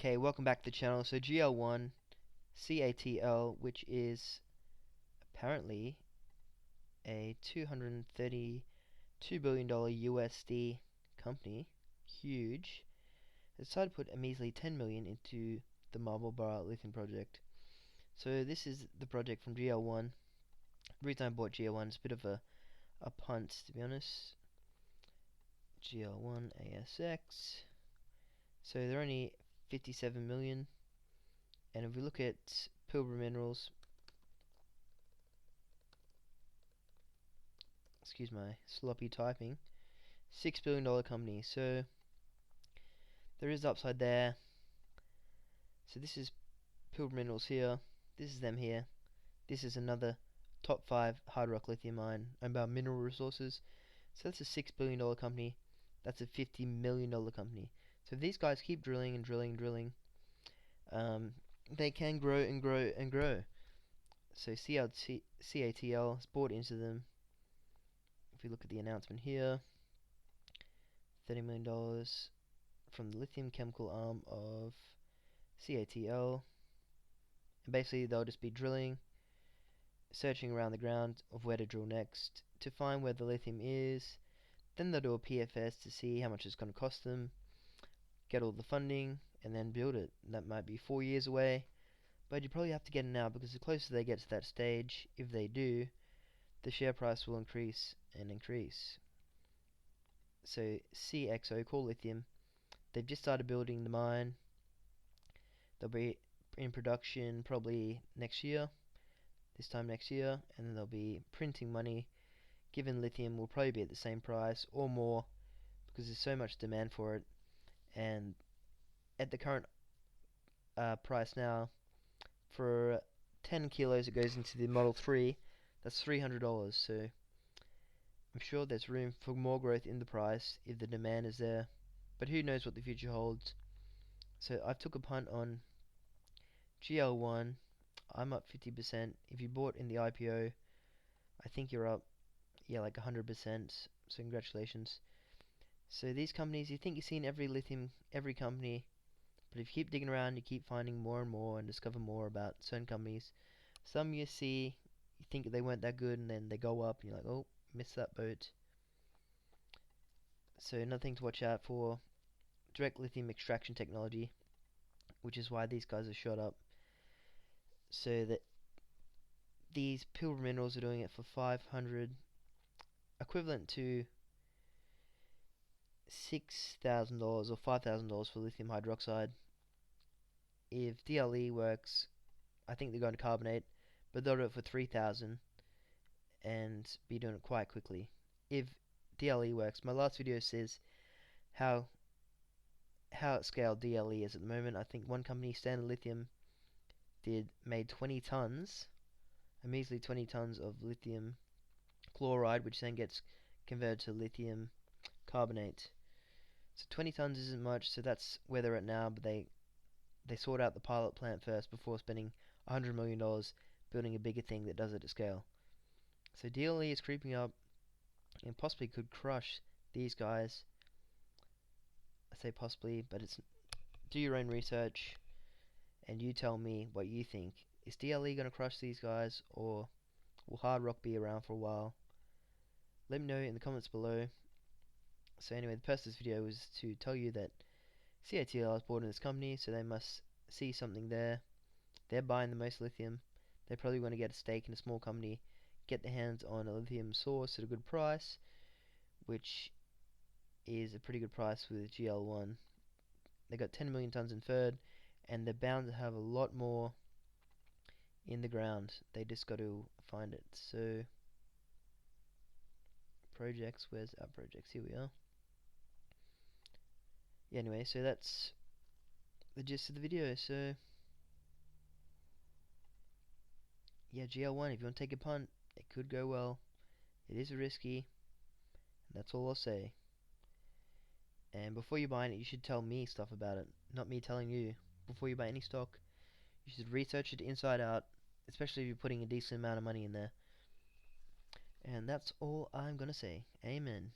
Okay, welcome back to the channel. So GL1, CATL, which is apparently a $232 billion USD company, huge, has decided to put a measly 10 million into the Marble Bar lithium project. So this is the project from GL1. The reason I bought GL1 is a bit of a punt, to be honest. GL1 ASX. So they're only 57 million. And if we look at Pilbara Minerals, excuse my sloppy typing, $6 billion company, so there is upside there. So this is Pilbara Minerals here, this is them here, this is another top 5 hard rock lithium mine owned by Mineral Resources. So that's a $6 billion company, that's a $50 million company. So if these guys keep drilling and drilling and drilling, they can grow and grow and grow. So CATL has bought into them. If we look at the announcement here, $30 million from the lithium chemical arm of CATL. And basically they'll just be drilling, searching around the ground of where to drill next to find where the lithium is. Then they'll do a PFS to see how much it's going to cost them, get all the funding, and then build it. That might be 4 years away, but you probably have to get it now, because the closer they get to that stage, if they do, the share price will increase and increase. So CXO, Core Lithium, they've just started building the mine. They'll be in production probably next year, this time next year, and then they'll be printing money, given lithium will probably be at the same price or more, because there's so much demand for it. And at the current price now, for 10 kilos it goes into the Model 3, that's $300. So I'm sure there's room for more growth in the price if the demand is there, but who knows what the future holds. So I've took a punt on GL1. I'm up 50%. If you bought in the IPO, I think you're up, yeah, like 100%. So congratulations. So these companies, you think you've seen every lithium, every company, but if you keep digging around, you keep finding more and more and discover more about certain companies. Some you see, you think they weren't that good, and then they go up, and you're like, oh, missed that boat. So another thing to watch out for, direct lithium extraction technology, which is why these guys are shot up. So that these Pilbara Minerals are doing it for 500, equivalent to $6,000 or $5,000 for lithium hydroxide. If DLE works, I think they're going to carbonate, but they'll do it for 3,000 and be doing it quite quickly. If DLE works, my last video says how at scale DLE is at the moment. I think one company, Standard Lithium, made 20 tons, a measly 20 tons of lithium chloride, which then gets converted to lithium carbonate. So 20 tons isn't much, so that's where they're at now, but they sort out the pilot plant first before spending $100 million building a bigger thing that does it at scale. So DLE is creeping up and possibly could crush these guys. I say possibly, but it's, do your own research and you tell me what you think. Is DLE going to crush these guys, or will hard rock be around for a while? Let me know in the comments below. So anyway, the purpose of this video was to tell you that CATL is bought in this company, so they must see something there. They're buying the most lithium. They probably want to get a stake in a small company, get their hands on a lithium source at a good price, which is a pretty good price with GL1. They got 10 million tons inferred, and they're bound to have a lot more in the ground. They just got to find it. So projects, where's our projects? Here we are. Yeah, anyway, so that's the gist of the video. So yeah, GL1, if you want to take a punt, it could go well. It is risky, and that's all I'll say. And before you buy it, you should tell me stuff about it, not me telling you. Before you buy any stock, you should research it inside out, especially if you're putting a decent amount of money in there. And that's all I'm gonna say. Amen.